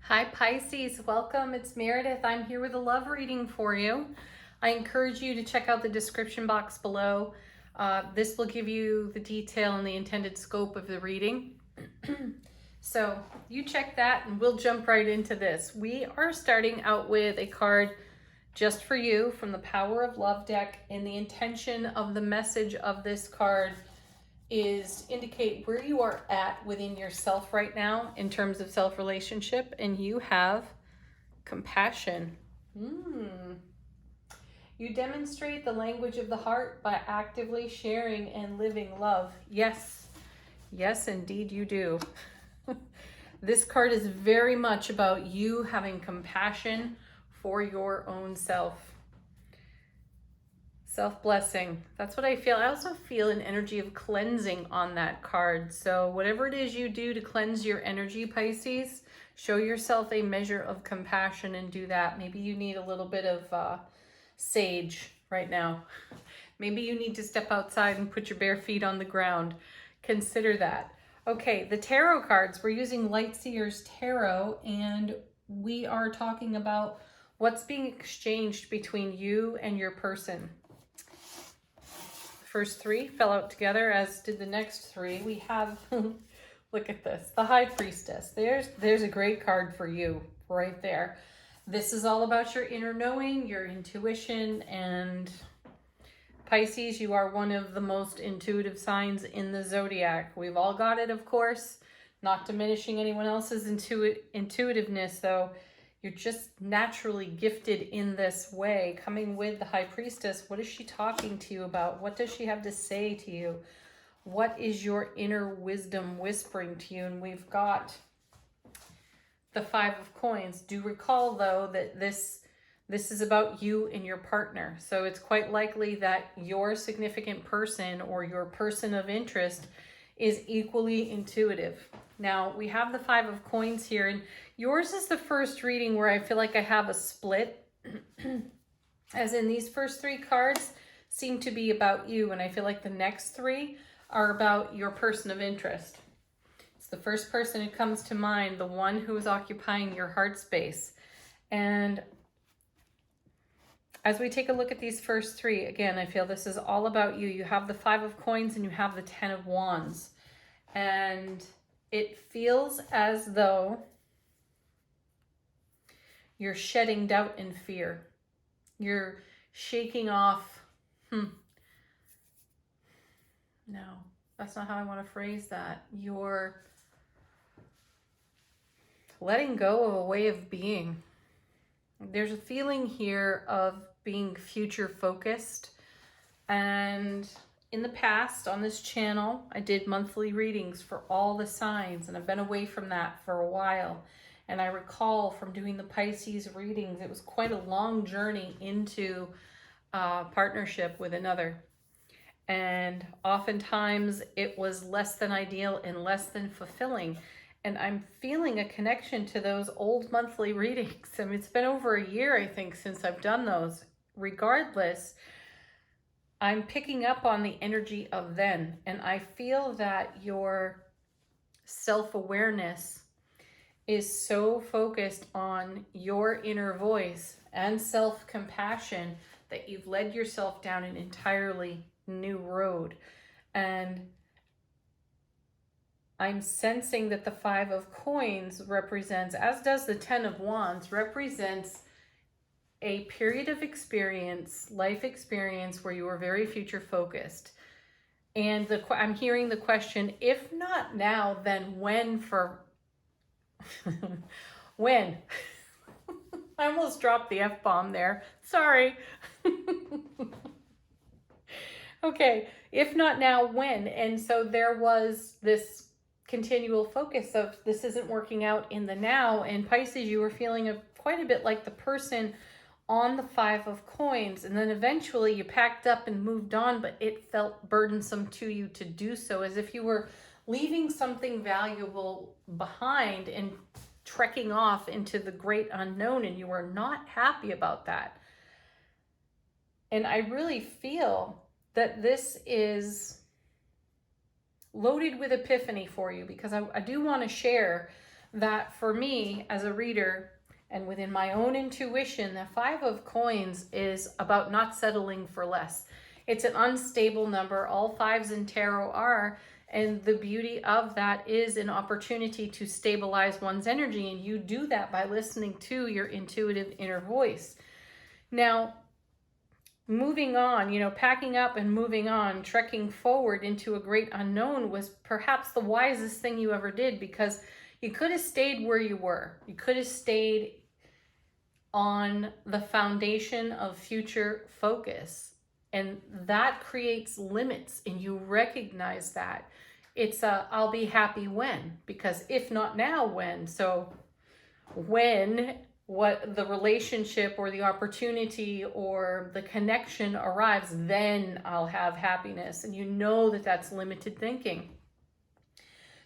Hi Pisces, welcome. It's Meredith. I'm here with a love reading for you. I encourage you to check out the description box below. This will give you the detail and the intended scope of the reading. So you check that and we'll jump right into this. We are starting out with a card just for you from the Power of Love deck, and the intention of the message of this card is to indicate where you are at within yourself right now in terms of self-relationship, and you have compassion. You demonstrate the language of the heart by actively sharing and living love. Yes, yes, indeed you do. This card is very much about you having compassion for your own self. Self-blessing. That's what I feel. I also feel an energy of cleansing on that card. So whatever it is you do to cleanse your energy, Pisces, show yourself a measure of compassion and do that. Maybe you need a little bit of sage right now. Maybe you need to step outside and put your bare feet on the ground. Consider that. Okay, the tarot cards. We're using Lightseer's tarot, and we are talking about what's being exchanged between you and your person. First three fell out together, as did the next three. We have, look at this, the High Priestess. There's a great card for you right there. This is all about your inner knowing, your intuition, and Pisces, you are one of the most intuitive signs in the zodiac. We've all got it, of course, not diminishing anyone else's intuitiveness, though. You're just naturally gifted in this way. Coming with the High Priestess, what is she talking to you about? What does she have to say to you? What is your inner wisdom whispering to you? And we've got the Five of Coins. Do recall, though, that this is about you and your partner. So it's quite likely that your significant person or your person of interest is equally intuitive. Now, we have the Five of Coins here, and yours is the first reading where I feel like I have a split. As in, these first three cards seem to be about you, and I feel like the next three are about your person of interest. It's the first person who comes to mind, the one who is occupying your heart space. And as we take a look at these first three, again, I feel this is all about you. You have the Five of Coins and you have the Ten of Wands. And it feels as though you're shedding doubt and fear. You're shaking off, no, that's not how I want to phrase that. You're letting go of a way of being. There's a feeling here of being future focused. And in the past on this channel, I did monthly readings for all the signs, and I've been away from that for a while. And I recall from doing the Pisces readings, it was quite a long journey into partnership with another. And oftentimes it was less than ideal and less than fulfilling. And I'm feeling a connection to those old monthly readings. I mean, it's been over a year, I think, since I've done those. Regardless, I'm picking up on the energy of then. And I feel that your self-awareness is so focused on your inner voice and self-compassion that you've led yourself down an entirely new road. And I'm sensing that the Five of Coins represents, as does the Ten of Wands, represents a period of experience, life experience, where you are very future focused. And I'm hearing the question, if not now, then when? For when? I almost dropped the F-bomb there. Sorry. Okay, if not now, when? And so there was this continual focus of this isn't working out in the now. And Pisces, you were feeling quite a bit like the person on the Five of Coins. And then eventually you packed up and moved on, but it felt burdensome to you to do so, as if you were leaving something valuable behind and trekking off into the great unknown, and you were not happy about that. And I really feel that this is loaded with epiphany for you, because I do want to share that for me as a reader and within my own intuition, the 5 of Coins is about not settling for less. It's an unstable number. All 5s in tarot are. And the beauty of that is an opportunity to stabilize one's energy. And you do that by listening to your intuitive inner voice. Now, moving on, packing up and moving on, trekking forward into a great unknown was perhaps the wisest thing you ever did, because you could have stayed where you were. You could have stayed on the foundation of future focus. And that creates limits, and you recognize that. It's I'll be happy when, because if not now, when? So when what the relationship or the opportunity or the connection arrives, then I'll have happiness. And you know that that's limited thinking.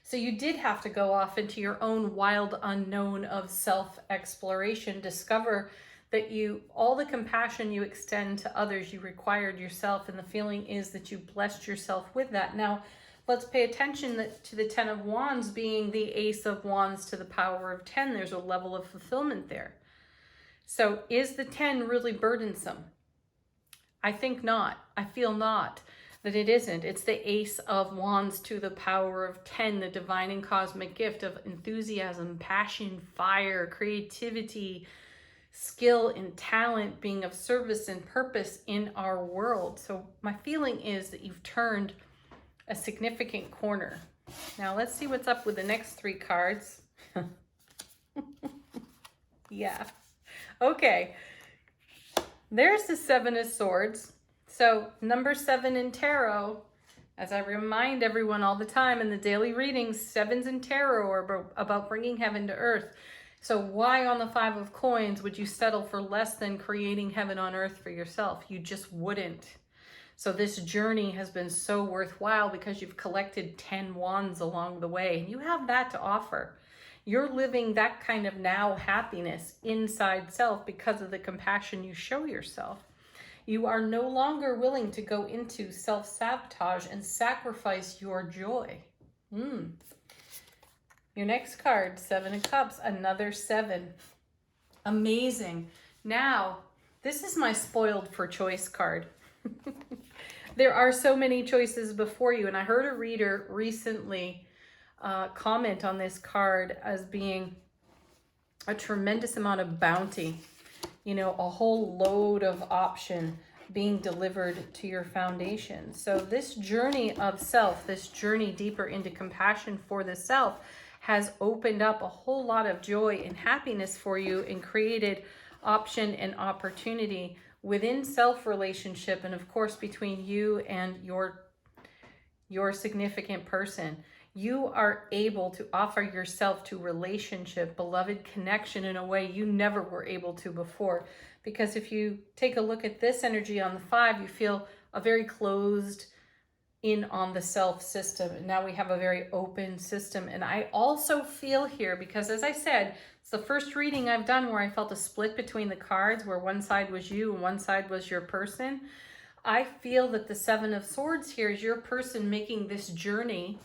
So you did have to go off into your own wild unknown of self-exploration, discover that all the compassion you extend to others, you required yourself, and the feeling is that you blessed yourself with that. Now, let's pay attention to the 10 of Wands being the Ace of Wands to the power of 10. There's a level of fulfillment there. So is the 10 really burdensome? I think not. I feel not. That it isn't. It's the Ace of Wands to the power of 10, the divine and cosmic gift of enthusiasm, passion, fire, creativity, skill and talent, being of service and purpose in our world. So my feeling is that you've turned a significant corner. Now let's see what's up with the next 3 cards. Yeah. Okay. There's the 7 of Swords. So number 7 in tarot, as I remind everyone all the time in the daily readings, 7s in tarot are about bringing heaven to earth. So why on the 5 of Coins would you settle for less than creating heaven on earth for yourself? You just wouldn't. So this journey has been so worthwhile because you've collected 10 wands along the way, and you have that to offer. You're living that kind of now happiness inside self because of the compassion you show yourself. You are no longer willing to go into self-sabotage and sacrifice your joy. Your next card, 7 of Cups, another 7. Amazing. Now, this is my spoiled for choice card. There are so many choices before you, and I heard a reader recently comment on this card as being a tremendous amount of bounty, a whole load of option being delivered to your foundation. So this journey of self, this journey deeper into compassion for the self, has opened up a whole lot of joy and happiness for you and created option and opportunity within self relationship, and of course between you and your significant person. You are able to offer yourself to relationship, beloved connection in a way you never were able to before. Because if you take a look at this energy on the 5, you feel a very closed in on the self system. And now we have a very open system. And I also feel here, because as I said, it's the first reading I've done where I felt a split between the cards, where one side was you and one side was your person. I feel that the 7 of Swords here is your person making this journey,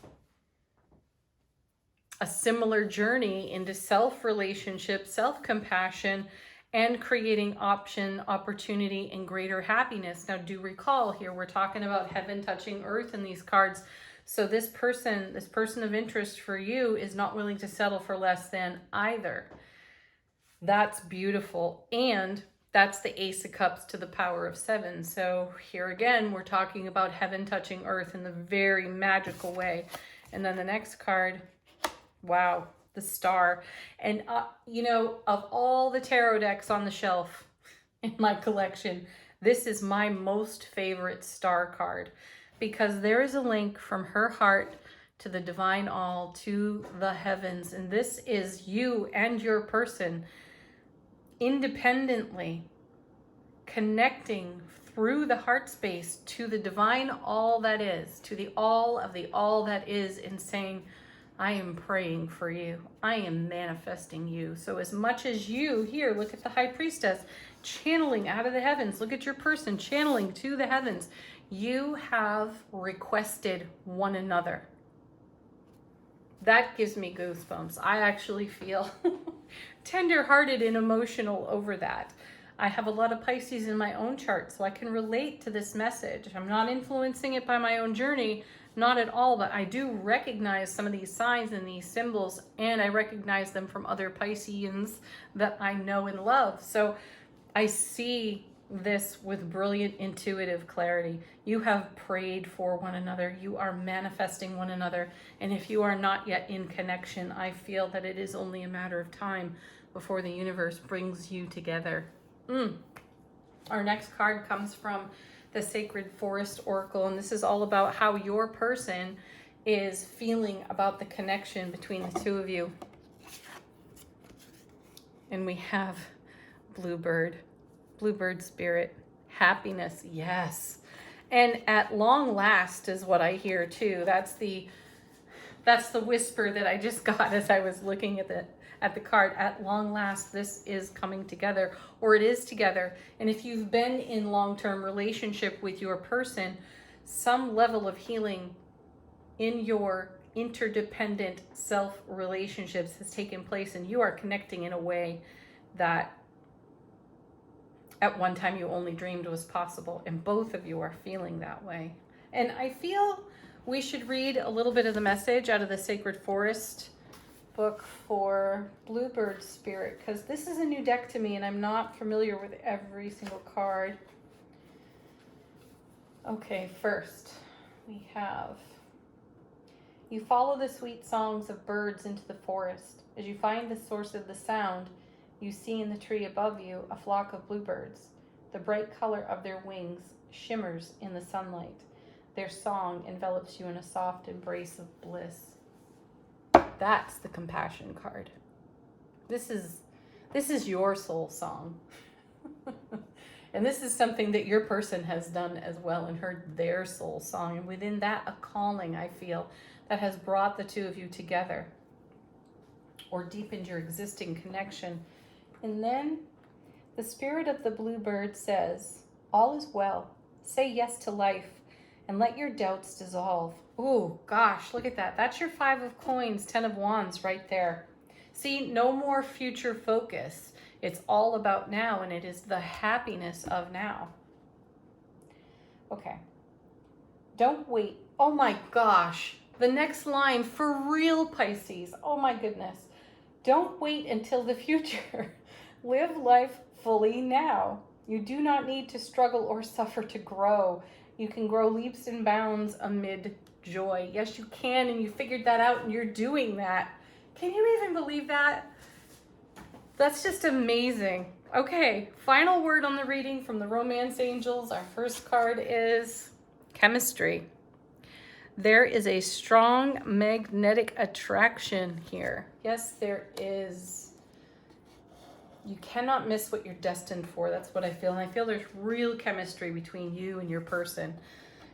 a similar journey into self-relationship, self-compassion, and creating option, opportunity, and greater happiness. Now, do recall here, we're talking about heaven touching earth in these cards. So this person of interest for you is not willing to settle for less than either. That's beautiful. And that's the Ace of Cups to the power of 7. So here again, we're talking about heaven touching earth in the very magical way. And then the next card, wow, the Star. And, of all the tarot decks on the shelf in my collection, this is my most favorite Star card, because there is a link from her heart to the divine all, to the heavens. And this is you and your person independently connecting through the heart space to the divine all that is, to the all of the all that is, and saying, I am praying for you. I am manifesting you. So as much as you here, look at the High Priestess channeling out of the heavens. Look at your person channeling to the heavens. You have requested one another. That gives me goosebumps. I actually feel tender-hearted and emotional over that. I have a lot of Pisces in my own chart, so I can relate to this message. I'm not influencing it by my own journey, not at all, but I do recognize some of these signs and these symbols, and I recognize them from other Pisceans that I know and love. So I see this with brilliant intuitive clarity. You have prayed for one another. You are manifesting one another. And if you are not yet in connection, I feel that it is only a matter of time before the universe brings you together. Our next card comes from the Sacred Forest Oracle, and this is all about how your person is feeling about the connection between the two of you. And we have Bluebird spirit, happiness, yes. And at long last is what I hear too. That's the whisper that I just got as I was looking at the card. At long last, this is coming together, or it is together. And if you've been in long-term relationship with your person, some level of healing in your interdependent self relationships has taken place, and you are connecting in a way that at one time you only dreamed was possible, and both of you are feeling that way. And I feel we should read a little bit of the message out of the Sacred Forest book for Bluebird Spirit, because this is a new deck to me and I'm not familiar with every single card. Okay, first we have, you follow the sweet songs of birds into the forest. As you find the source of the sound, you see in the tree above you a flock of bluebirds. The bright color of their wings shimmers in the sunlight. Their song envelops you in a soft embrace of bliss. That's the compassion card. This is your soul song. And this is something that your person has done as well and heard their soul song. And within that, a calling, I feel, that has brought the two of you together or deepened your existing connection. And then the spirit of the bluebird says, all is well. Say yes to life and let your doubts dissolve. Ooh, gosh, look at that. That's your 5 of coins, 10 of wands right there. See, no more future focus. It's all about now, and it is the happiness of now. Okay. Don't wait. Oh my gosh. The next line, for real, Pisces. Oh my goodness. Don't wait until the future. Live life fully now. You do not need to struggle or suffer to grow. You can grow leaps and bounds amid joy. Yes, you can, and you figured that out, and you're doing that. Can you even believe that? That's just amazing. Okay, final word on the reading from the Romance Angels. Our first card is chemistry. There is a strong magnetic attraction here. Yes, there is. You cannot miss what you're destined for. That's what I feel. And I feel there's real chemistry between you and your person.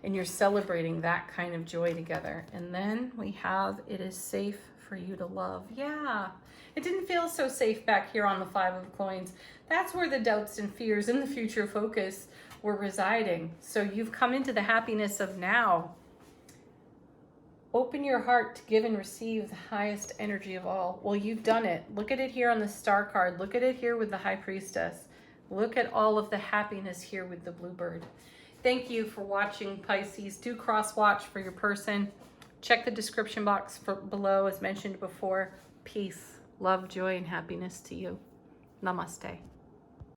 And you're celebrating that kind of joy together. And then we have, it is safe for you to love. Yeah, it didn't feel so safe back here on the 5 of coins. That's where the doubts and fears and the future focus were residing. So you've come into the happiness of now. Open your heart to give and receive the highest energy of all. Well, you've done it. Look at it here on the star card. Look at it here with the High Priestess. Look at all of the happiness here with the Bluebird. Thank you for watching, Pisces. Do cross-watch for your person. Check the description box below, as mentioned before. Peace, love, joy, and happiness to you. Namaste.